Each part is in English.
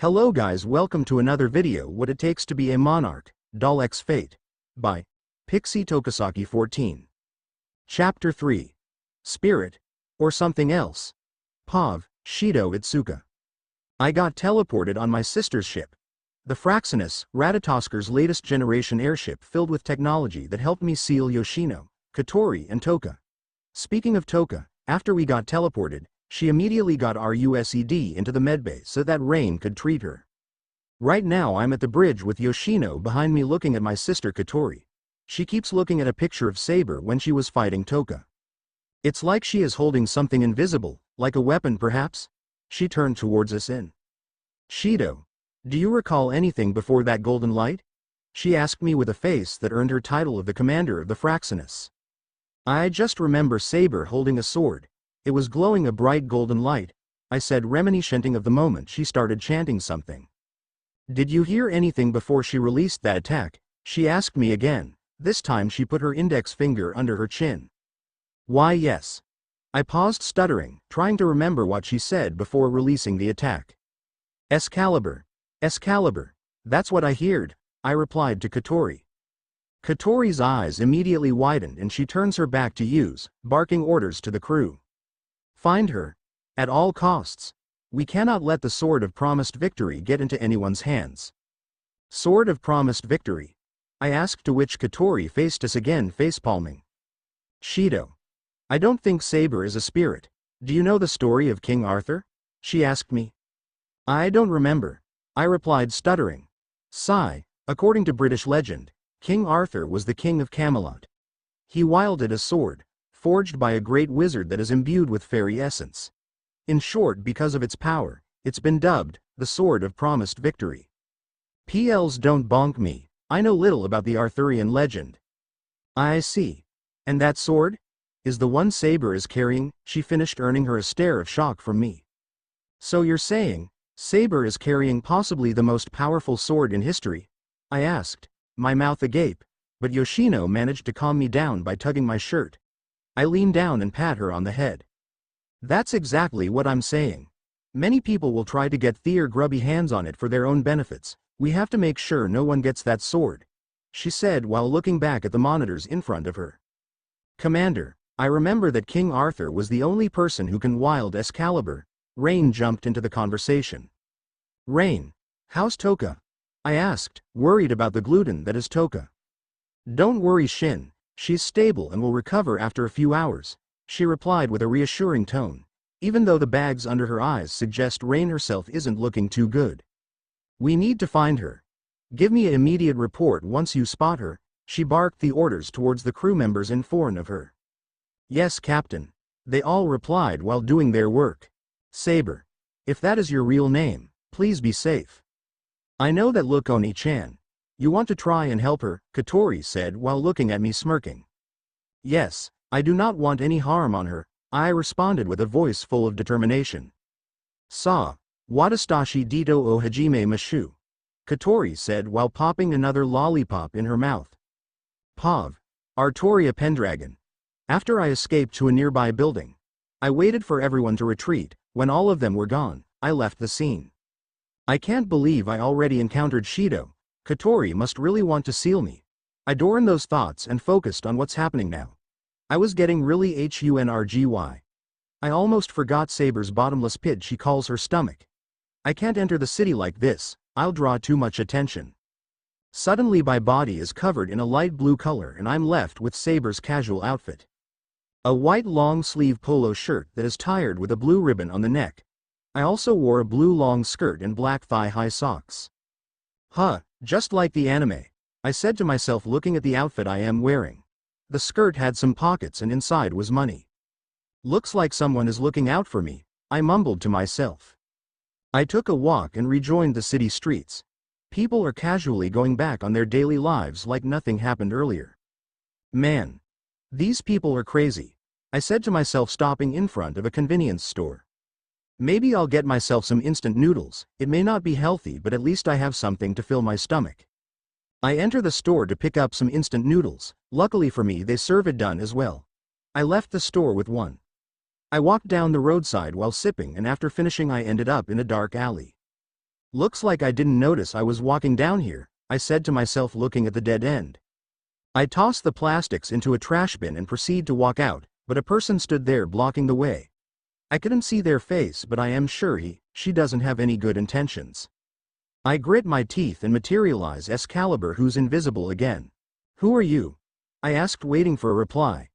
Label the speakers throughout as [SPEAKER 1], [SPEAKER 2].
[SPEAKER 1] Hello guys, welcome to another video What It Takes to Be a Monarch, DaL X Fate, by PixyTokisaki14. Chapter 3. Spirit, or Something Else. Pav, Shido Itsuka. I got teleported on my sister's ship. The Fraxinus, Ratatosker's latest generation airship filled with technology that helped me seal Yoshino, Katori and Toka. Speaking of Toka, after we got teleported, she immediately got RUSED into the medbay so that Rain could treat her. Right now I'm at the bridge with Yoshino behind me looking at my sister Katori. She keeps looking at a picture of Saber when she was fighting Toka. It's like she is holding something invisible, like a weapon perhaps? She turned towards us in. Shido, do you recall anything before that golden light? She asked me with a face that earned her title of the commander of the Fraxinus. I just remember Saber holding a sword. It was glowing a bright golden light, I said, reminiscing of the moment she started chanting something. Did you hear anything before she released that attack? She asked me again. This time she put her index finger under her chin. Why yes. I paused, stuttering, trying to remember what she said before releasing the attack. Excalibur. Excalibur. That's what I heard, I replied to Katori. Katori's eyes immediately widened and she turns her back to Yu's, barking orders to the crew. Find her. At all costs. We cannot let the Sword of Promised Victory get into anyone's hands. Sword of Promised Victory? I asked, to which Katori faced us again, facepalming. Shido. I don't think Saber is a spirit. Do you know the story of King Arthur? She asked me. I don't remember. I replied, stuttering. Sigh. According to British legend, King Arthur was the king of Camelot. He wielded a sword, forged by a great wizard that is imbued with fairy essence. In short, because of its power, it's been dubbed the Sword of Promised Victory. PLs don't bonk me, I know little about the Arthurian legend. I see. And that sword? Is the one Saber is carrying? She finished, earning her a stare of shock from me. So you're saying, Saber is carrying possibly the most powerful sword in history? I asked, my mouth agape, but Yoshino managed to calm me down by tugging my shirt. I leaned down and pat her on the head. That's exactly what I'm saying. Many people will try to get their grubby hands on it for their own benefits. We have to make sure no one gets that sword, she said while looking back at the monitors in front of her. Commander, I remember that King Arthur was the only person who can wield Excalibur. Rain jumped into the conversation. Rain, how's Toka? I asked, worried about the gluten that is Toka. Don't worry, Shin. She's stable and will recover after a few hours, she replied with a reassuring tone, even though the bags under her eyes suggest Rain herself isn't looking too good. We need to find her. Give me an immediate report once you spot her, she barked the orders towards the crew members in front of her. Yes, Captain. They all replied while doing their work. Saber. If that is your real name, please be safe. I know that, look, Oni-chan. You want to try and help her, Katori said while looking at me smirking. Yes, I do not want any harm on her, I responded with a voice full of determination. Sa, watastashi dito o hajime mashu, Katori said while popping another lollipop in her mouth. Pav, Artoria Pendragon. After I escaped to a nearby building, I waited for everyone to retreat. When all of them were gone, I left the scene. I can't believe I already encountered Shido. Katori must really want to seal me. I dorned those thoughts and focused on what's happening now. I was getting really hunrgy. I almost forgot Saber's bottomless pit she calls her stomach. I can't enter the city like this, I'll draw too much attention. Suddenly my body is covered in a light blue color and I'm left with Saber's casual outfit. A white long-sleeve polo shirt that is tied with a blue ribbon on the neck. I also wore a blue long skirt and black thigh-high socks. Huh, just like the anime, I said to myself looking at the outfit I am wearing. The skirt had some pockets and inside was money. Looks like someone is looking out for me, I mumbled to myself. I took a walk and rejoined the city streets. People are casually going back on their daily lives like nothing happened earlier. Man. These people are crazy, I said to myself stopping in front of a convenience store. Maybe I'll get myself some instant noodles. It may not be healthy, but at least I have something to fill my stomach. I enter the store to pick up some instant noodles. Luckily for me, they serve it done as well. I left the store with one. I walked down the roadside while sipping, and after finishing I ended up in a dark alley. Looks like I didn't notice I was walking down here, I said to myself looking at the dead end. I tossed the plastics into a trash bin and proceeded to walk out, but a person stood there blocking the way. I couldn't see their face, but I am sure she doesn't have any good intentions. I grit my teeth and materialize Excalibur, who's invisible again. Who are you? I asked, waiting for a reply.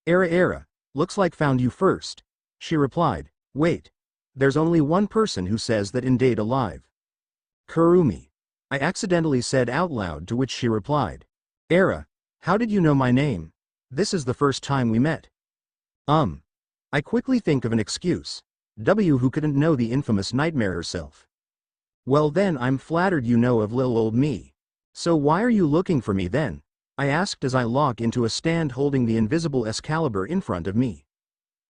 [SPEAKER 1] Era, looks like found you first. She replied. Wait. There's only one person who says that in DaL alive. Kurumi. I accidentally said out loud, to which she replied. Era, how did you know my name? This is the first time we met. I quickly think of an excuse. Who couldn't know the infamous Nightmare herself? Well then, I'm flattered you know of lil old me. So why are you looking for me then? I asked as I lock into a stand holding the invisible Excalibur in front of me.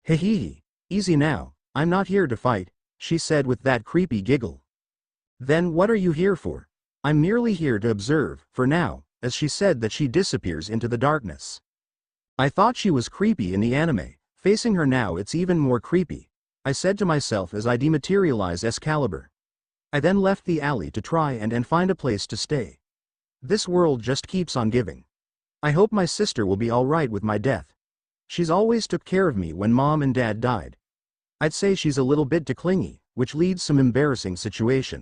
[SPEAKER 1] Hehehe, easy now, I'm not here to fight, she said with that creepy giggle. Then what are you here for? I'm merely here to observe, for now, as she said that she disappears into the darkness. I thought she was creepy in the anime, facing her now it's even more creepy, I said to myself as I dematerialized Excalibur. I then left the alley to try and find a place to stay. This world just keeps on giving. I hope my sister will be alright with my death. She's always took care of me when mom and dad died. I'd say she's a little bit too clingy, which leads some embarrassing situations.